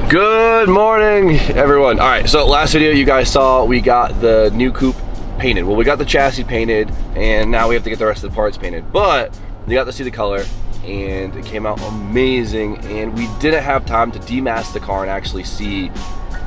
Good morning, everyone. All right, so last video you guys saw we got the new coupe painted. Well, we got the chassis painted, and now we have to get the rest of the parts painted. But you got to see the color, and it came out amazing. And we didn't have time to demask the car and actually see,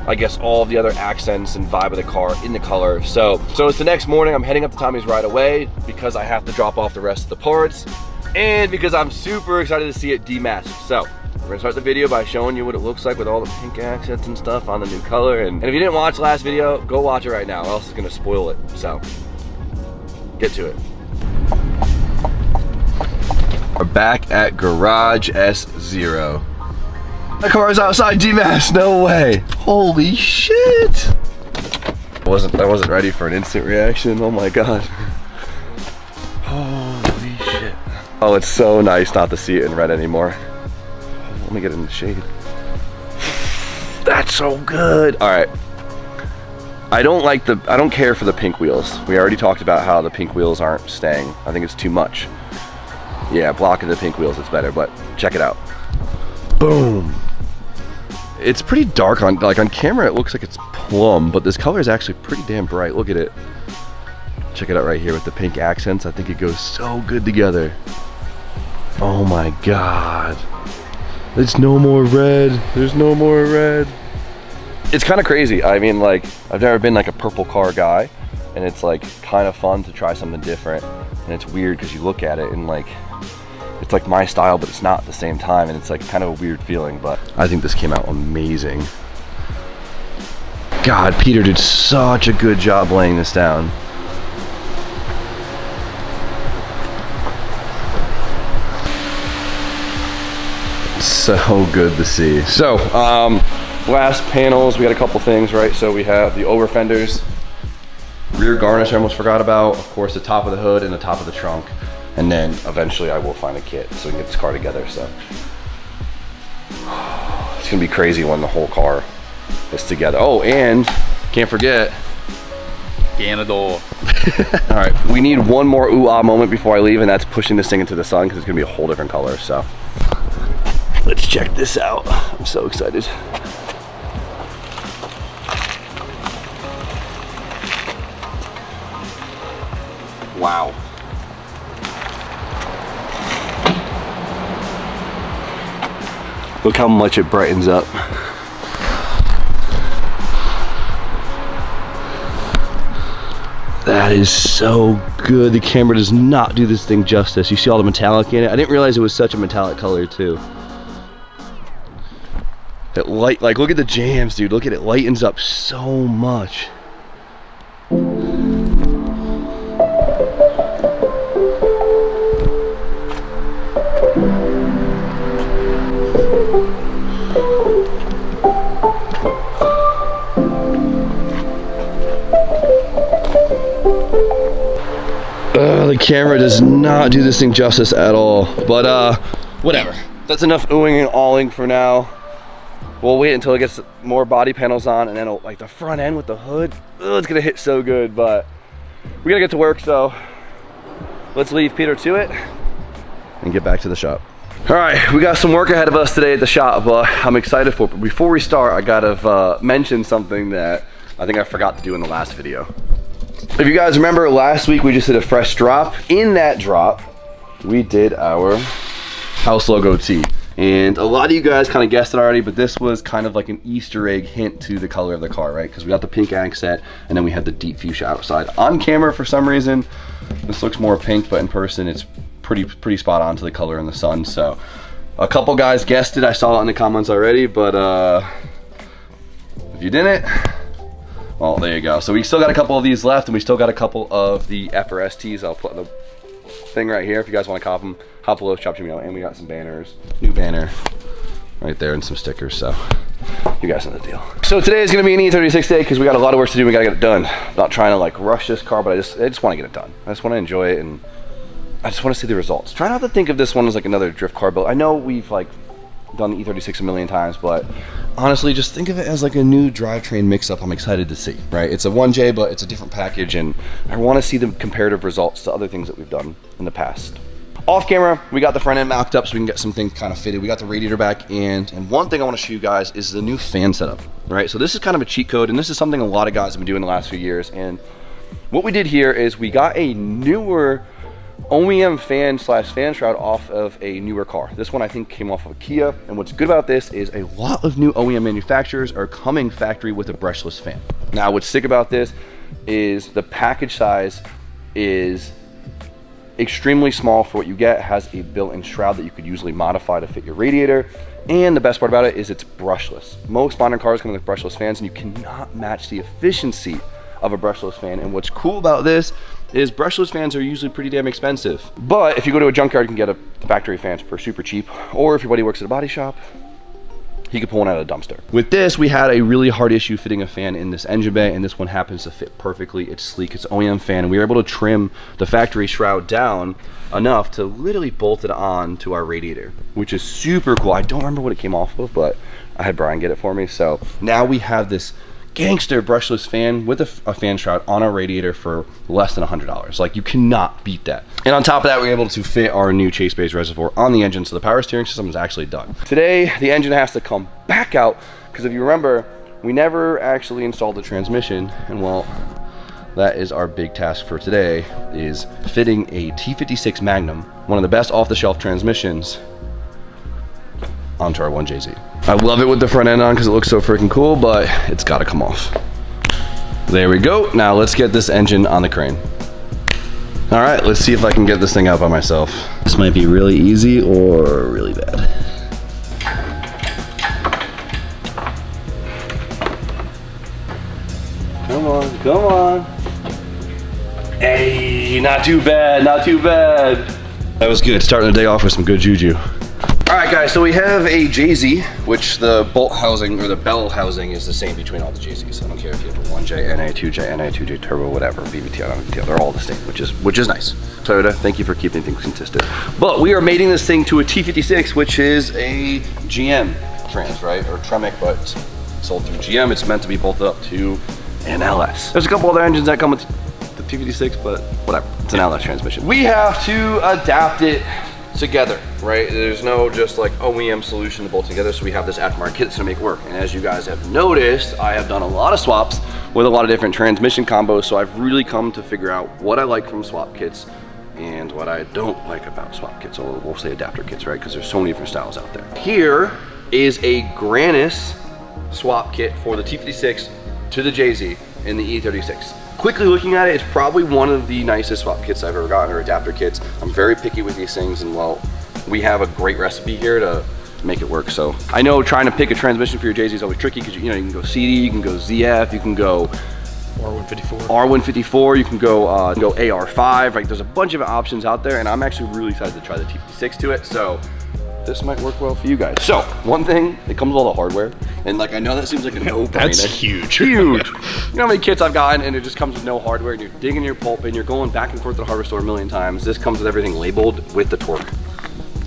I guess, all of the other accents and vibe of the car in the color. So it's the next morning. I'm heading up to Tommy's right away because I have to drop off the rest of the parts, and because I'm super excited to see it demasked. So we're gonna start the video by showing you what it looks like with all the pink accents and stuff on the new color. And if you didn't watch the last video, go watch it right now, or else it's gonna spoil it. So get to it. We're back at Garage S0. My car is outside demasked, no way. Holy shit. I wasn't ready for an instant reaction, oh my God. Holy shit. Oh, it's so nice not to see it in red anymore. Let me get it in the shade. That's so good. All right. I don't care for the pink wheels. We already talked about how the pink wheels aren't staying. I think it's too much. Yeah, blocking the pink wheels, it's better, but check it out. Boom. It's pretty dark on camera. It looks like it's plum, but this color is actually pretty damn bright. Look at it. Check it out right here with the pink accents. I think it goes so good together. Oh my God. It's no more red. There's no more red. It's kind of crazy. I mean, like, I've never been like a purple car guy, and it's like kind of fun to try something different. And it's weird because you look at it and like, it's like my style, but it's not at the same time. And it's like kind of a weird feeling, but I think this came out amazing. God, Peter did such a good job laying this down. So good to see. So glass panels, we got a couple things, right? So we have the over fenders, rear garnish I almost forgot about, of course the top of the hood and the top of the trunk, and then eventually I will find a kit so we can get this car together. So it's gonna be crazy when the whole car is together. Oh, and can't forget Ganador. All right, we need one more ooh-ah moment before I leave, and that's pushing this thing into the sun because it's gonna be a whole different color. So let's check this out. I'm so excited. Wow. Look how much it brightens up. That is so good. The camera does not do this thing justice. You see all the metallic in it? I didn't realize it was such a metallic color too. It like look at the jams, dude. Look at it, lightens up so much. The camera does not do this thing justice at all, but whatever. That's enough oohing and awing for now. We'll wait until it gets more body panels on, and then like the front end with the hood, it's gonna hit so good. But we gotta get to work, so let's leave Peter to it and get back to the shop. All right, we got some work ahead of us today at the shop, but I'm excited for it. But before we start, I gotta mention something that I think I forgot to do in the last video. If you guys remember, last week we just did a fresh drop. In that drop, we did our house logo tee. And a lot of you guys kind of guessed it already, but this was kind of like an Easter egg hint to the color of the car, right? Because we got the pink accent, and then we have the deep fuchsia outside. On camera, for some reason, this looks more pink, but in person, it's pretty spot on to the color in the sun. So a couple guys guessed it. I saw it in the comments already, but if you didn't, well, there you go. So we still got a couple of these left, and we still got a couple of the FRSTs. I'll put the thing right here if you guys want to cop them. Hop below, shop me out, and we got some banners, new banner right there, and some stickers. So you guys know the deal. So today is going to be an E36 day because we got a lot of work to do. We got to get it done. I'm not trying to like rush this car, but I just want to get it done. I just want to enjoy it, and I just want to see the results. Try not to think of this one as like another drift car build. I know we've like done the E36 a million times, but honestly, just think of it as like a new drivetrain mix-up. I'm excited to see, right? It's a 1J, but it's a different package, and I want to see the comparative results to other things that we've done in the past. Off camera, we got the front end mocked up so we can get some things kind of fitted. We got the radiator back in, and one thing I want to show you guys is the new fan setup, right? So this is kind of a cheat code, and this is something a lot of guys have been doing the last few years. And what we did here is we got a newer OEM fan slash fan shroud off of a newer car. This one I think came off of a Kia, and what's good about this is a lot of new OEM manufacturers are coming factory with a brushless fan. Now what's sick about this is the package size is extremely small for what you get. It has a built-in shroud that you could usually modify to fit your radiator, and the best part about it is it's brushless. Most modern cars come with brushless fans, and you cannot match the efficiency of a brushless fan. And what's cool about this is brushless fans are usually pretty damn expensive, but if you go to a junkyard, you can get the factory fans for super cheap, or if your buddy works at a body shop, he could pull one out of a dumpster. With this, we had a really hard issue fitting a fan in this engine bay, and this one happens to fit perfectly. It's sleek, it's OEM fan, and we were able to trim the factory shroud down enough to literally bolt it on to our radiator, which is super cool. I don't remember what it came off of, but I had Brian get it for me. So now we have this gangster brushless fan with a fan shroud on our radiator for less than $100. Like, you cannot beat that. And on top of that, we're able to fit our new Chase Base reservoir on the engine, so the power steering system is actually done. Today, the engine has to come back out, because if you remember, we never actually installed the transmission, and well, that is our big task for today, is fitting a T56 Magnum, one of the best off-the-shelf transmissions, onto our 1JZ. I love it with the front end on because it looks so freaking cool, but it's got to come off. There we go. Now let's get this engine on the crane. All right, let's see if I can get this thing out by myself. This might be really easy or really bad. Come on, come on. Hey, not too bad, not too bad. That was good, starting the day off with some good juju. All right guys, so we have a JZ, which the bolt housing or the bell housing is the same between all the JZs. I don't care if you have a 1J, NA, 2J, NA, 2J turbo, whatever, BVT, non-BVT, they're all the same, which is nice. Toyota, thank you for keeping things consistent. But we are mating this thing to a T56, which is a GM trans, right? Or Tremec, but it's sold through GM. It's meant to be bolted up to an LS. There's a couple other engines that come with the T56, but whatever, it's an LS transmission. We have to adapt it together, right? There's no just like OEM solution to bolt together, so we have this aftermarket kit that's gonna make work. And as you guys have noticed, I have done a lot of swaps with a lot of different transmission combos, so I've really come to figure out what I like from swap kits and what I don't like about swap kits, or we'll say adapter kits, right? Because there's so many different styles out there. Here is a Granis swap kit for the T56 to the JZ in the E36. Quickly looking at it, it's probably one of the nicest swap kits I've ever gotten, or adapter kits. I'm very picky with these things, and well, we have a great recipe here to make it work. So I know trying to pick a transmission for your JZ is always tricky, because you know, you can go CD, you can go ZF, you can go R154, you can go AR5, like there's a bunch of options out there, and I'm actually really excited to try the T56 to it. So this might work well for you guys. So one thing, it comes with all the hardware, and like I know that seems like a no-brainer. That's huge. Huge. You know how many kits I've gotten and it just comes with no hardware, and you're digging your pulp and you're going back and forth to the hardware store a million times. This comes with everything labeled with the torque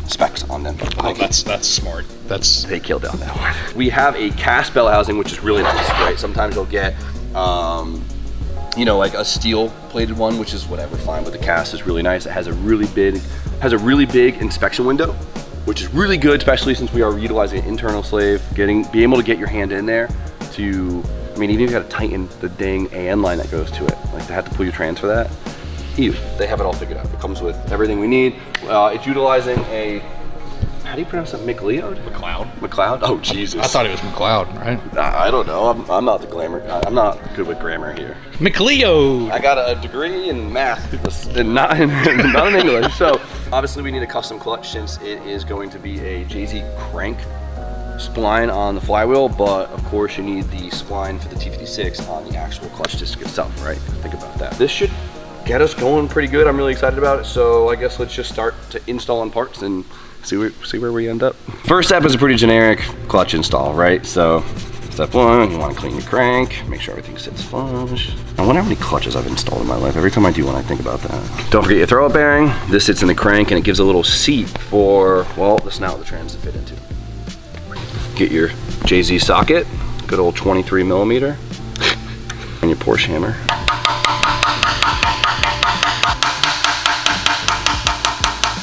specs on them. Oh, that's smart. They killed on that one. We have a cast bell housing, which is really nice, right? Sometimes you'll get you know, like a steel plated one, which is whatever, fine, but the cast is really nice. It has a really big inspection window, which is really good, especially since we are utilizing an internal slave, being able to get your hand in there to, I mean, even if you gotta tighten the dang AN line that goes to it, like to have to pull your trans for that, easy. They have it all figured out. It comes with everything we need. It's utilizing a, how do you pronounce that, McLeod? McLeod? Oh, Jesus. I thought it was McLeod, right? I don't know, I'm not the glamour guy. I'm not good with grammar here. McLeod! I got a degree in math, and not in English. So obviously we need a custom clutch, since it is going to be a JZ crank spline on the flywheel, but of course you need the spline for the T56 on the actual clutch disc itself, right? Think about that. This should get us going pretty good. I'm really excited about it. So I guess let's just start to install on parts and see where we end up. First step is a pretty generic clutch install, right? So step one, you want to clean your crank, make sure everything sits flush. I wonder how many clutches I've installed in my life. Every time I do one, I think about that. Don't forget your throw-up bearing. This sits in the crank, and it gives a little seat for, well, the snout of the trans to fit into. Get your JZ socket, good old 23 millimeter, and your Porsche hammer.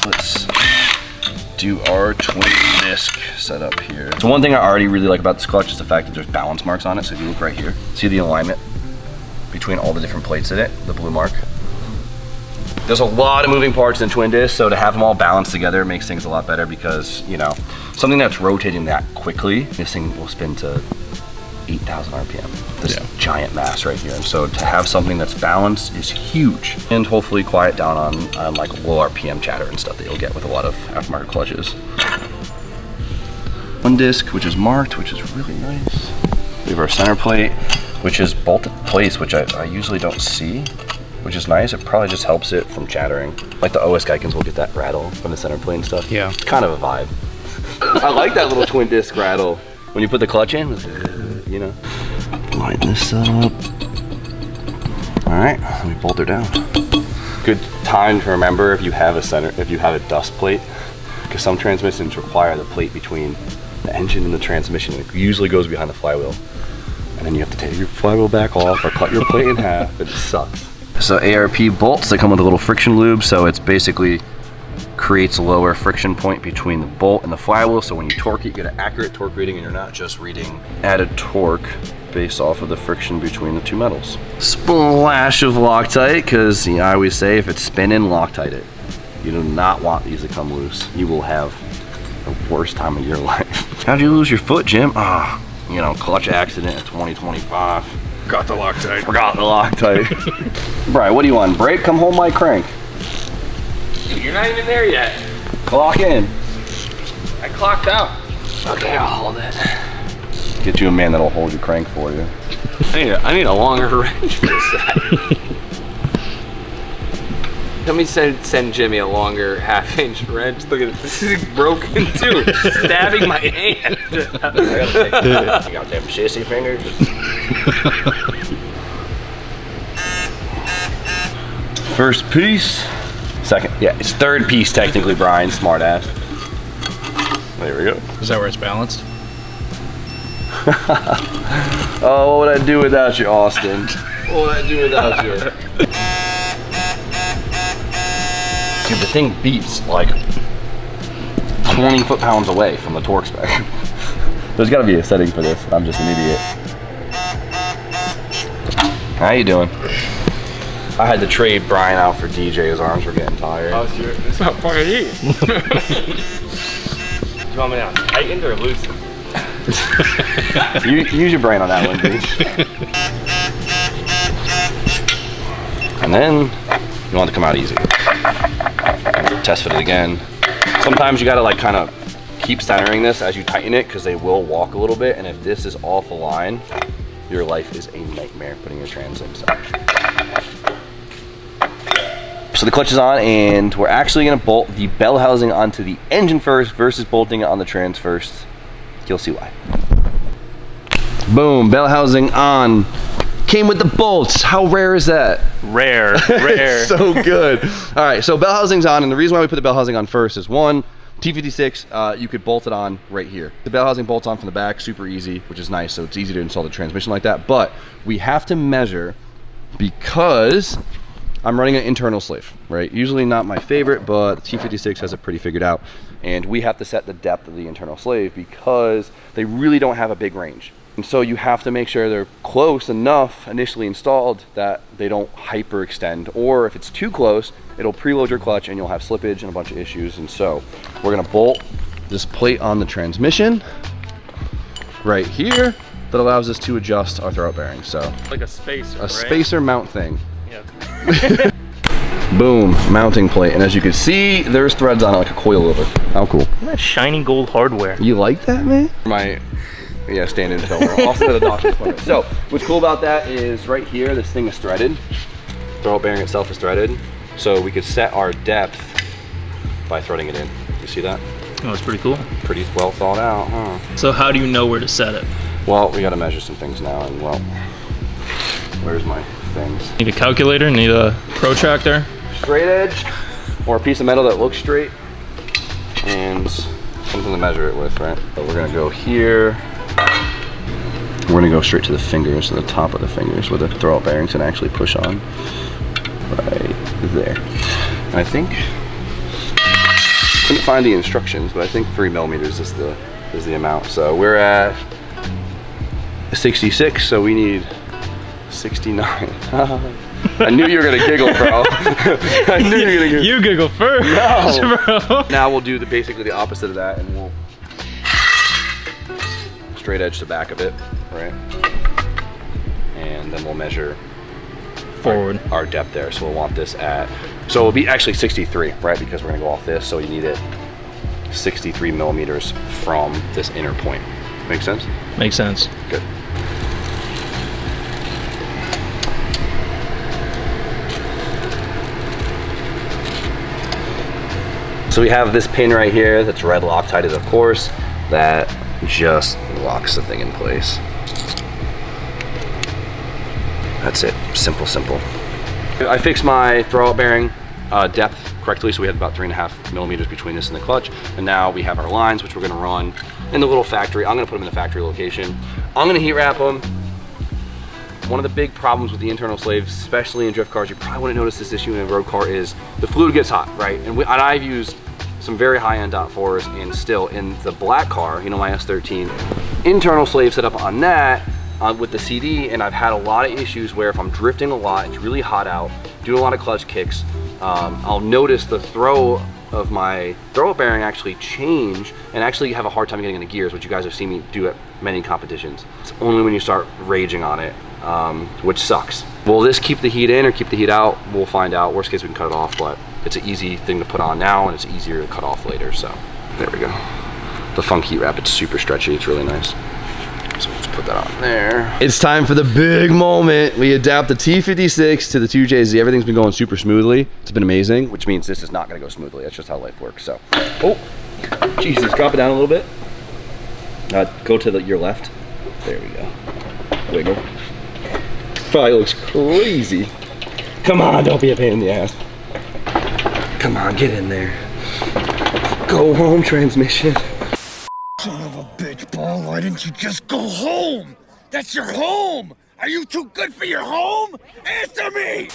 Let's do our twin disc setup here. So one thing I already really like about this clutch is the fact that there's balance marks on it. So if you look right here, see the alignment between all the different plates in it, the blue mark. There's a lot of moving parts in twin disc, so to have them all balanced together makes things a lot better because, you know, something that's rotating that quickly, this thing will spin to 8,000 RPM. This giant mass right here. And so to have something that's balanced is huge. And hopefully quiet down on like low RPM chatter and stuff that you'll get with a lot of aftermarket clutches. One disc, which is marked, which is really nice. We have our center plate, which is bolted in place, which I usually don't see, which is nice. It probably just helps it from chattering. Like the OS Geikens will get that rattle from the center plate and stuff. Yeah. It's kind of a vibe. I like that little twin disc rattle. When you put the clutch in, you know. Line this up. All right, let me bolt her down. Good time to remember if you have a dust plate, because some transmissions require the plate between the engine and the transmission. It usually goes behind the flywheel. And then you have to take your flywheel back off or cut your plate in half, and it sucks. So ARP bolts, they come with a little friction lube, so it's basically creates a lower friction point between the bolt and the flywheel, so when you torque it, you get an accurate torque reading and you're not just reading added torque based off of the friction between the two metals. Splash of Loctite, because you know, I always say if it's spinning, Loctite it. You do not want these to come loose. You will have the worst time of your life. How'd you lose your foot, Jim? You know, clutch accident in 2025. Forgot the Loctite. Forgot the Loctite. Brian, what do you want? Brake? Come hold my crank. Dude, you're not even there yet. Clock in. I clocked out. Okay, I'll hold it. Get you a man that'll hold your crank for you. I need a longer wrench for this set. Let me send Jimmy a longer half-inch wrench. Look at it. This is broken too. It's stabbing my hand. You got them sissy fingers. First piece. Second. Yeah, it's third piece technically, Brian. Smart ass. There we go. Is that where it's balanced? Oh, what would I do without you, Austin? What would I do without you? Dude, the thing beats like 20 foot-pounds away from the torque spec. There's gotta be a setting for this. I'm just an idiot. How you doing? I had to trade Brian out for DJ. His arms were getting tired. Oh, sure. It's not part of these. Do you want me to tighten or loosen? Use your brain on that one, dude. And then you want it to come out easy. And test fit it again. Sometimes you gotta like kind of keep centering this as you tighten it because they will walk a little bit, and if this is off the line, your life is a nightmare putting your trans in. So the clutch is on, and we're actually gonna bolt the bell housing onto the engine first versus bolting it on the trans first. You'll see why. Boom, bell housing on. Came with the bolts. How rare is that? Rare, rare. So good. All right, so bell housing's on, and the reason why we put the bell housing on first is one, T56, you could bolt it on right here. The bell housing bolts on from the back, super easy, which is nice, so it's easy to install the transmission like that, but we have to measure because I'm running an internal slave, right? Usually not my favorite, but the T56 has it pretty figured out. And we have to set the depth of the internal slave because they really don't have a big range. And so you have to make sure they're close enough initially installed that they don't hyperextend, or if it's too close, it'll preload your clutch and you'll have slippage and a bunch of issues. And so we're gonna bolt this plate on the transmission right here that allows us to adjust our throwout bearing. So like a spacer, a spacer mount thing. Yeah. Boom, mounting plate. And as you can see, there's threads on it like a coilover. How cool. Isn't that shiny gold hardware? You like that, man? Yeah, stand-in filmer. Also at a doctor's appointment. So, what's cool about that is right here, this thing is threaded. Throwout bearing itself is threaded. So we could set our depth by threading it in. You see that? Oh, it's pretty cool. Pretty well thought out, huh? So how do you know where to set it? Well, we gotta measure some things now, and well, where's my things? Need a calculator, need a protractor. Straight edge, or a piece of metal that looks straight, and something to measure it with, right? So we're gonna go here. We're gonna go straight to the fingers, to the top of the fingers, where the throwout bearings can actually push on. Right there. And I think Couldn't find the instructions, but I think 3 millimeters is the amount. So we're at 66, so we need 69. I knew you were gonna giggle, bro. I knew you were gonna giggle. You giggle first, no. bro. Now we'll do basically the opposite of that, and we'll straight edge the back of it, right? And then we'll measure Forward. our depth there. So we'll want this at, so it'll be actually 63, right? Because we're gonna go off this, so you need it 63 millimeters from this inner point. Make sense? Makes sense. Good. So we have this pin right here that's red Loctite, of course, that just locks the thing in place. That's it, simple, simple. I fixed my throwout bearing depth correctly, so we had about 3.5 millimeters between this and the clutch. And now we have our lines, which we're gonna run in the little factory. I'm gonna put them in the factory location. I'm gonna heat wrap them. One of the big problems with the internal slaves, especially in drift cars, you probably wouldn't notice this issue in a road car, is the fluid gets hot, right? And I've used some very high-end .4s, and still in the black car, you know, my S13, internal slave set up on that with the CD, and I've had a lot of issues where if I'm drifting a lot, it's really hot out, doing a lot of clutch kicks, I'll notice the throw of my throwout bearing actually change and actually have a hard time getting into gears, which you guys have seen me do at many competitions. It's only when you start raging on it, which sucks. Will this keep the heat in or keep the heat out? We'll find out. Worst case, we can cut it off, but it's an easy thing to put on now, and it's easier to cut off later, so there we go. The Funk heat wrap, it's super stretchy, it's really nice. So we'll just put that on there. It's time for the big moment. We adapt the T56 to the 2JZ. Everything's been going super smoothly. It's been amazing, which means this is not gonna go smoothly. That's just how life works, so. Oh, Jesus, drop it down a little bit. Go to your left. There we go. Wiggle. Probably looks crazy. Come on, don't be a pain in the ass. Come on, get in there. Go home, transmission. Son of a bitch, Paul, why didn't you just go home? That's your home! Are you too good for your home? Answer me!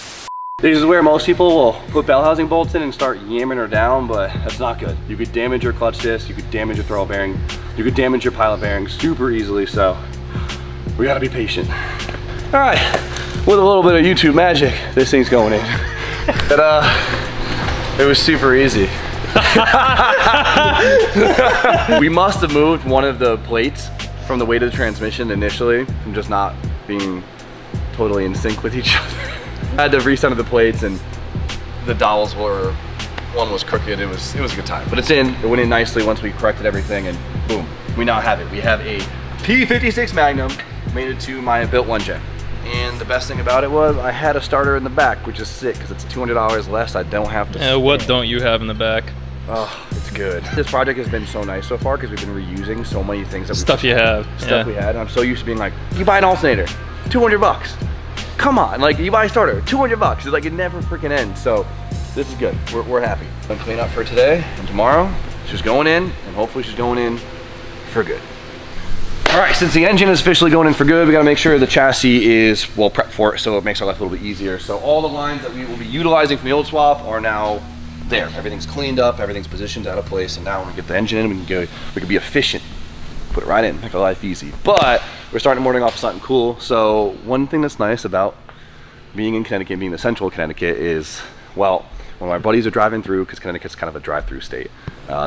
This is where most people will put bell housing bolts in and start yamming her down, but that's not good. You could damage your clutch disc, you could damage your throwout bearing, you could damage your pilot bearing super easily, so we gotta be patient. All right, with a little bit of YouTube magic, this thing's going in. But it was super easy. We must have moved one of the plates from the weight of the transmission initially, from just not being totally in sync with each other. I had to recenter the plates, and the dowels were, one was crooked. It was a good time, but it's in. It went in nicely once we corrected everything, and boom, we now have it. We have a P56 Magnum mated to my built 1J. And the best thing about it was I had a starter in the back, which is sick because it's $200 less. I don't have to. What don't you have in the back? Oh, it's good. This project has been so nice so far because we've been reusing so many things that Stuff you have. Stuff we had. I'm so used to being like, you buy an alternator, 200 bucks. Come on, like you buy a starter, 200 bucks. It's like it never freaking ends. So this is good. We're happy. I'm cleaning up for today, and tomorrow she's going in, and hopefully she's going in for good. All right, since the engine is officially going in for good, we gotta make sure the chassis is well prepped for it, so it makes our life a little bit easier. So all the lines that we will be utilizing from the old swap are now there. Everything's cleaned up, everything's positioned out of place, and now when we get the engine in, we can be efficient. Put it right in, make our life easy. But we're starting the morning off with something cool. So one thing that's nice about being in Connecticut, being the central Connecticut is, well, when my buddies are driving through, because Connecticut's kind of a drive-through state,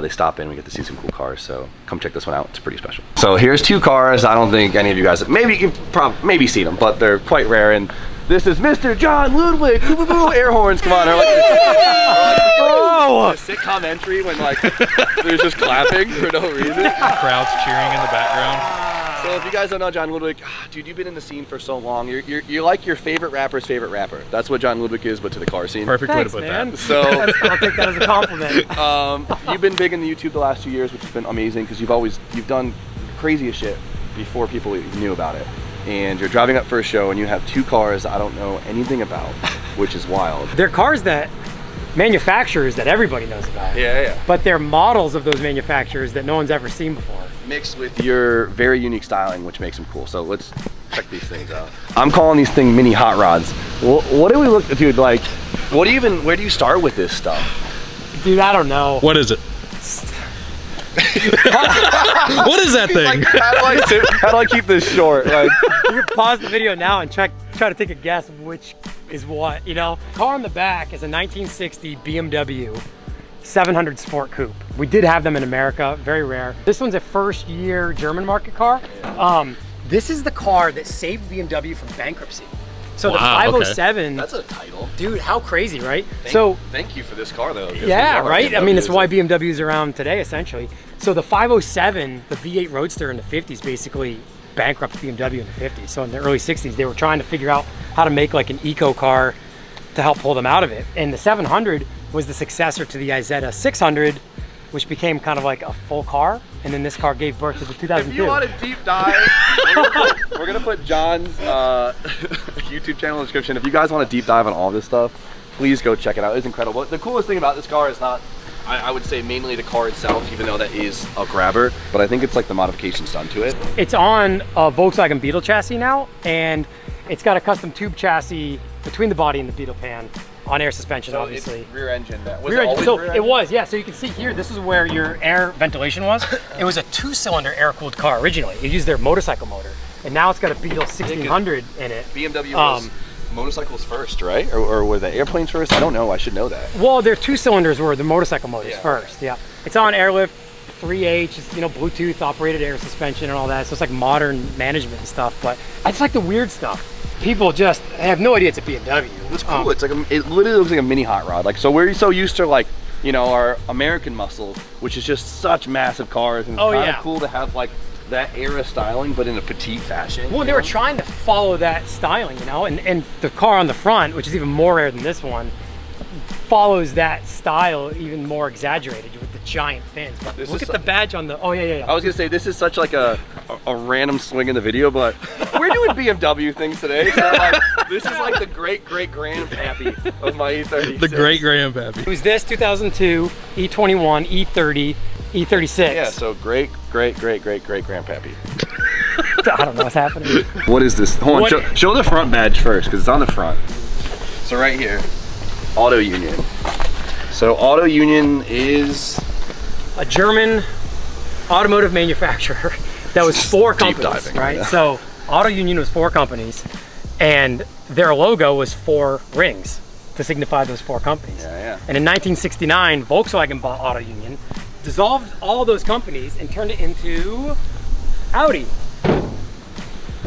they stop in, we get to see some cool cars, so come check this one out, it's pretty special. So here's two cars, I don't think any of you guys, maybe you've maybe seen them, but they're quite rare, and this is Mr. John Ludwig, boo, boo, boo, air horns, come on, they're like, bro! The sitcom entry when like, there's just clapping for no reason. Crowds cheering in the background. So if you guys don't know John Ludwig, dude, you've been in the scene for so long. You're like your favorite rapper's favorite rapper. That's what John Ludwig is, but to the car scene. Perfect way to put man. that. So I'll take that as a compliment. you've been big in the YouTube the last 2 years, which has been amazing because you've done craziest shit before people even knew about it. And you're driving up for a show and you have two cars I don't know anything about, which is wild. They're cars that manufacturers that everybody knows about. Yeah. But they're models of those manufacturers that no one's ever seen before. Mixed with your very unique styling, which makes them cool. So let's check these things out. I'm calling these things mini hot rods. What do we look, dude, like, where do you start with this stuff? Dude, I don't know. What is it? What is that thing? Like, how do I keep this short? Like, You can pause the video now and try to take a guess of which is what, you know? Car on the back is a 1960 BMW 700 Sport Coupe. We did have them in America, very rare. This one's a first year German market car. This is the car that saved BMW from bankruptcy. So the 507, that's a title. dude, how crazy, right? Thank you for this car though. Yeah, right? I mean, it's why BMW is around today, essentially. So the 507, the V8 Roadster in the 50s, basically bankrupt BMW in the 50s. So in the early 60s, they were trying to figure out how to make like an eco car to help pull them out of it. And the 700 was the successor to the Isetta 600, which became kind of like a full car. And then this car gave birth to the 2002. If you want a deep dive, we're gonna put John's YouTube channel in the description. If you guys want a deep dive on all this stuff, please go check it out. It's incredible. The coolest thing about this car is not, I would say mainly the car itself, even though that is a grabber, but I think it's like the modifications done to it. It's on a Volkswagen Beetle chassis now, and it's got a custom tube chassis between the body and the Beetle pan on air suspension, So obviously. it's rear engine. It was, yeah. So you can see here, this is where your air ventilation was. It was a 2-cylinder air-cooled car originally. It used their motorcycle motor, and now it's got a Beetle 1600 in it. BMW was motorcycles first, right? Or were the airplanes first? I don't know. I should know that. Well, their 2 cylinders were the motorcycle motors first. Yeah, it's on airlift, 3H. It's, you know, Bluetooth operated air suspension and all that. So it's like modern management and stuff. But I just like the weird stuff. People just have no idea it's a BMW. It's cool. It's like it literally looks like a mini hot rod. Like, so we're so used to, like, you know, our American muscle, which is just such massive cars, and it's kind of cool to have like that era styling, but in a petite fashion. Well, they were trying to follow that styling, you know, and the car on the front, which is even more rare than this one, follows that style even more exaggerated with the giant fins. But look at the badge on the, I was gonna say, this is such like a random swing in the video, but we're doing BMW things today. So like, this is like the great grandpappy of my E36. The great grandpappy. It was this 2002 E21, E30, E36. Yeah, so great grandpappy. I don't know what's happening. What is this? Hold on, show the front badge first, because it's on the front. So right here, Auto Union. So Auto Union is a German automotive manufacturer that was 4 companies, diving, right? Yeah. So Auto Union was 4 companies, and their logo was 4 rings to signify those 4 companies. Yeah. And in 1969, Volkswagen bought Auto Union, dissolved all those companies, and turned it into Audi.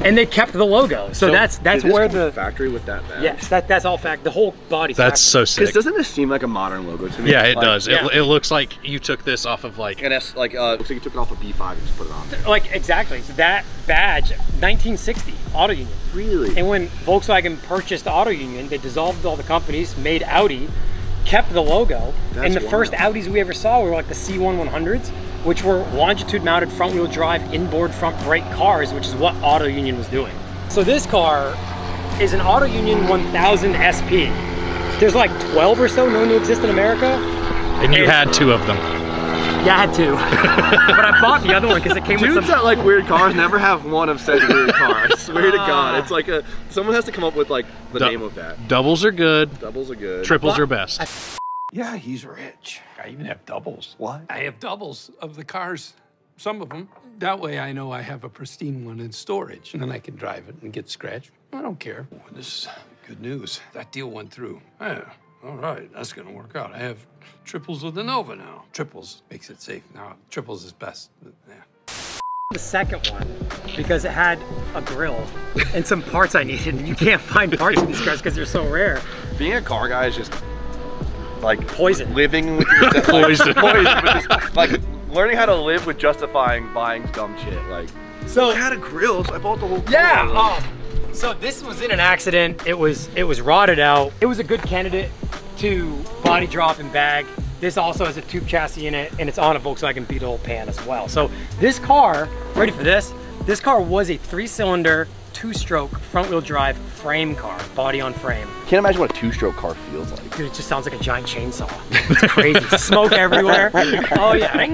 And they kept the logo. So that's where the factory with that badge. Yes, that's all fact. The whole body's That's factory. so sick. Doesn't this seem like a modern logo to me? Yeah, it like, does. Yeah. It looks like you took this off of like And it's like looks like you took it off a B5 and just put it on there. Like, exactly. So that badge, 1960, Auto Union. Really? And when Volkswagen purchased Auto Union, they dissolved all the companies, made Audi, kept the logo, and the first Audis we ever saw were like the C1100s, which were longitude-mounted front-wheel drive inboard front brake cars, which is what Auto Union was doing. So this car is an Auto Union 1000 SP. There's like 12 or so known to exist in America. and you had 2 of them. Yeah, I had 2. But I bought the other one because it came with some... Dudes that like weird cars never have one of said weird car. I swear to God. It's like someone has to come up with like the name of that. Doubles are good. Doubles are good. Triples are best. Yeah, he's rich. I even have doubles. What? I have doubles of the cars, some of them. That way I know I have a pristine one in storage, and then I can drive it and get scratched. I don't care. Oh, this is good news. That deal went through. Yeah, all right, that's gonna work out. I have triples with the Nova now. Triples makes it safe. Now, triples is best. Yeah. The second one, because it had a grill and some parts I needed, and you can't find parts in these cars because they're so rare. Being a car guy is just like Poison. Living with your poison. Like learning how to live with justifying buying dumb shit. Like, So I had a grill, so I bought the whole car. yeah. So this was in an accident. It was rotted out. It was a good candidate to body drop and bag. This also has a tube chassis in it, and it's on a Volkswagen Beetle pan as well. So this car, ready for this? This car was a 3-cylinder, 2-stroke front-wheel drive frame car, body on frame. Can't imagine what a 2-stroke car feels like. Dude, it just sounds like a giant chainsaw. It's crazy. Smoke everywhere. Oh yeah.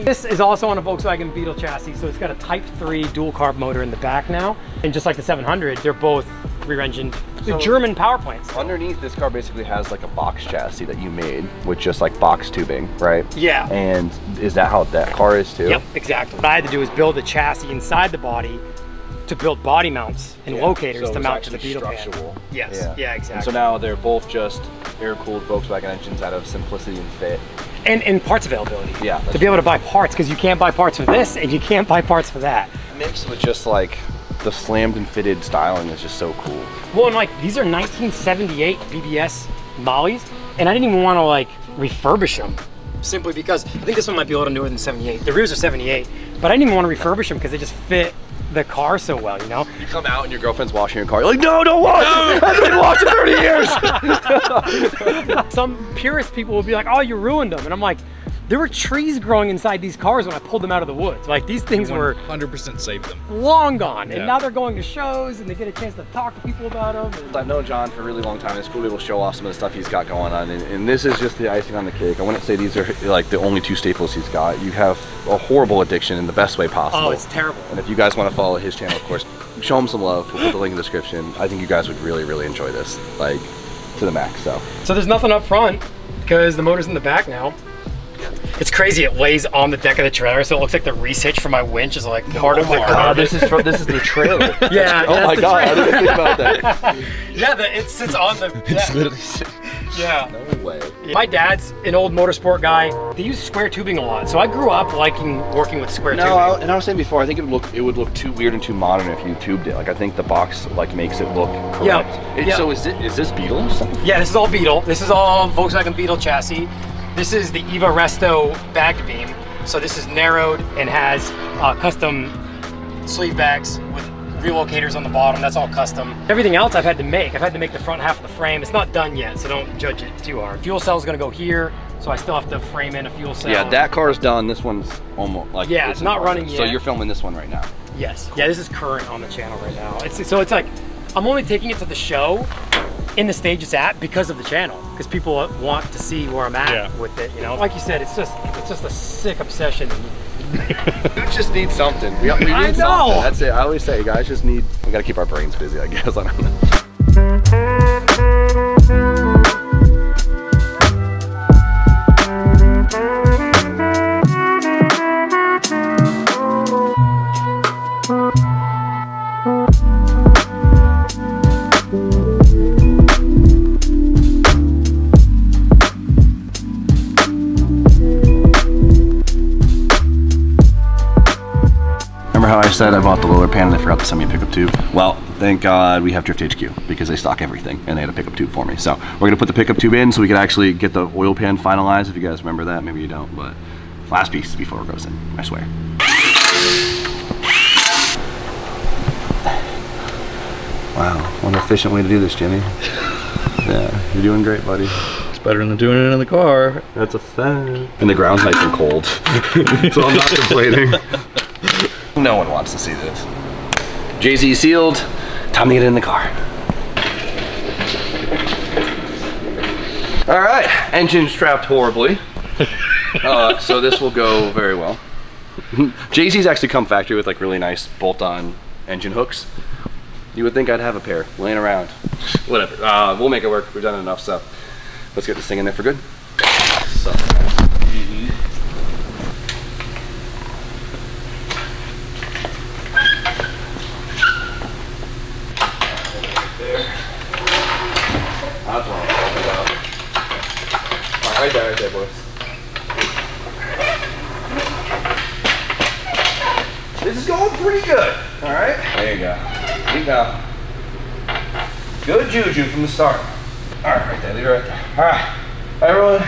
This is also on a Volkswagen Beetle chassis, so it's got a Type 3 dual carb motor in the back now. And just like the 700, they're both rear-engined German power plants. Underneath this car basically has like a box chassis that you made with just like box tubing, right? Yeah. And is that how that car is too? Yep, exactly. What I had to do is build a chassis inside the body to build body mounts and locators to mount to the Beetle pan. Yes, yeah, exactly. And so now they're both just air-cooled Volkswagen engines out of simplicity and fit. And parts availability. Yeah. To be able to buy parts, because you can't buy parts for this and you can't buy parts for that. Mixed with just like the slammed and fitted styling is just so cool. Well, and like these are 1978 BBS Mollies, and I didn't even want to like refurbish them simply because I think this one might be a little newer than 78. The rears are 78, but I didn't even want to refurbish them because they just fit the car so well, you know? You come out and your girlfriend's washing your car. You're like, no, don't wash it. I've been washing 30 years. Some purist people will be like, oh, you ruined them. And I'm like, there were trees growing inside these cars when I pulled them out of the woods. Like these things were 100% saved them. Long gone. Yeah. And now they're going to shows and they get a chance to talk to people about them. I've known John for a really long time. It's cool to be able to show off some of the stuff he's got going on. And this is just the icing on the cake. I wouldn't say these are like the only two staples he's got. You have a horrible addiction in the best way possible. Oh, it's terrible. And if you guys want to follow his channel, of course, show him some love. We'll put the link in the description. I think you guys would really, really enjoy this, like to the max. So there's nothing up front because the motor's in the back now. It's crazy. It lays on the deck of the trailer, so it looks like the reese hitch for my winch is like part of the car. This is the trailer. Yeah. Oh my god, I didn't think about that. Yeah, it sits on the. It's literally. Yeah. No way. My dad's an old motorsport guy. They use square tubing a lot, so I grew up liking working with square tubing. And I was saying before, I think it would look too weird and too modern if you tubed it. Like I think the box like makes it look correct. Yeah. So is this Beetle? Yeah, this is all Beetle. This is all Volkswagen Beetle chassis. This is the Eva Resto bagged beam. So this is narrowed and has custom sleeve bags with relocators on the bottom. That's all custom. Everything else I've had to make. I've had to make the front half of the frame. It's not done yet, so don't judge it too hard. Fuel cell is gonna go here, so I still have to frame in a fuel cell. Yeah, that car is done. This one's almost like. Yeah, it's not running yet. So you're filming this one right now. Yes. Yeah, this is current on the channel right now. So it's like, I'm only taking it to the show in the stage it's at because of the channel, because people want to see where I'm at with it, you know. Like you said, it's just a sick obsession. We just need something. We need I know. Something. That's it. I always say, guys, just need. We gotta keep our brains busy, I guess. I don't know. Remember how I said I bought the lower pan and I forgot to send me a pickup tube? Well, thank God we have Drift HQ because they stock everything and they had a pickup tube for me. So we're gonna put the pickup tube in so we can actually get the oil pan finalized. If you guys remember that, maybe you don't, but last piece before it goes in, I swear. Wow, what an efficient way to do this, Jimmy. Yeah, you're doing great, buddy. It's better than doing it in the car. That's a fact. And the ground's nice and cold, so I'm not complaining. No one wants to see this. Jay-Z sealed. Time to get it in the car. All right, engine strapped horribly. So this will go very well. Jay-Z's actually come factory with like really nice bolt-on engine hooks. You would think I'd have a pair laying around. Whatever, we'll make it work. We've done enough, so let's get this thing in there for good. So. That's what I'm talking about. All right, right there, boys. This is going pretty good. All right. There you go. Keep going. Good juju from the start. All right, right there. Leave it right there. All right, everyone,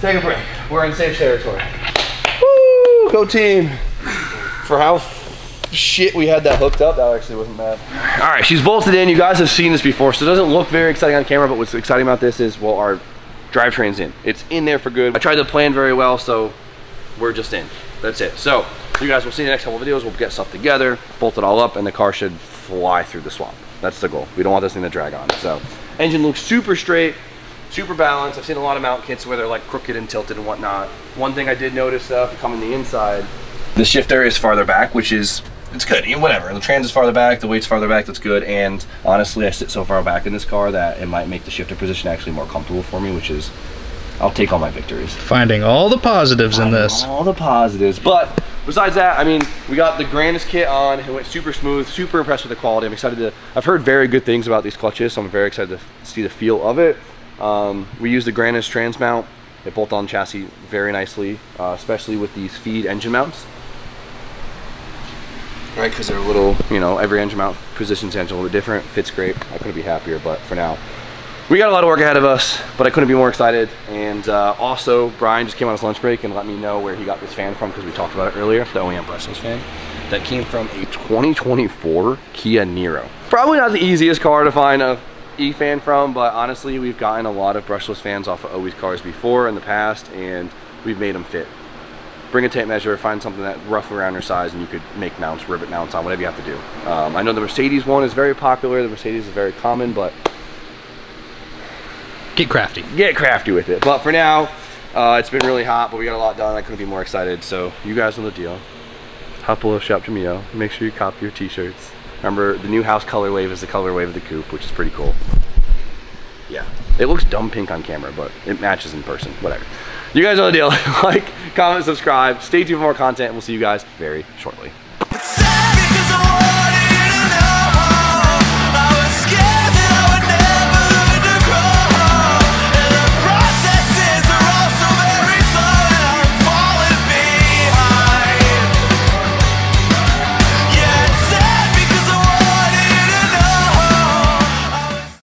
take a break. We're in safe territory. Woo! Go team. For how shit we had that hooked up, that actually wasn't bad. All right, she's bolted in. You guys have seen this before, so it doesn't look very exciting on camera, but what's exciting about this is, well, our drivetrain's in. It's in there for good. I tried to plan very well, so we're just in. That's it. So you guys will see in the next couple of videos. We'll get stuff together, bolt it all up, and the car should fly through the swamp. That's the goal. We don't want this thing to drag on. So engine looks super straight, super balanced. I've seen a lot of mount kits where they're like crooked and tilted and whatnot. One thing I did notice, if you come in the inside, the shifter is farther back, which is it's good. Whatever. The trans is farther back, the weight's farther back. That's good. And honestly, I sit so far back in this car that it might make the shifter position actually more comfortable for me, which is, I'll take all my victories. Finding all the positives in this. All the positives. But besides that, I mean, we got the grandest kit on. It went super smooth, super impressed with the quality. I'm excited to, I've heard very good things about these clutches, so I'm very excited to see the feel of it. We use the grandest trans mount. They bolt on chassis very nicely, especially with these feed engine mounts. Right, because they're a little, you know, every engine mount positions the engine a little bit different. Fits great. I couldn't be happier, but for now, we got a lot of work ahead of us, but I couldn't be more excited. And also, Brian just came on his lunch break and let me know where he got this fan from, because we talked about it earlier, the OEM brushless fan. That came from a 2024 Kia Niro. Probably not the easiest car to find a E-fan from, but honestly, we've gotten a lot of brushless fans off of OE's cars before in the past, and we've made them fit. Bring a tape measure, find something that roughly around your size, and you could make mounts, rivet mounts on, whatever you have to do. I know the Mercedes one is very popular, the Mercedes is very common, but Get crafty. Get crafty with it. But for now, it's been really hot, but we got a lot done. I couldn't be more excited. So you guys know the deal. Hop below Shop Jamil. Make sure you copy your t-shirts. Remember, the new house color wave is the color wave of the coupe, which is pretty cool. Yeah, it looks dumb pink on camera, but it matches in person. Whatever. You guys know the deal. Like, comment, subscribe. Stay tuned for more content, and we'll see you guys very shortly.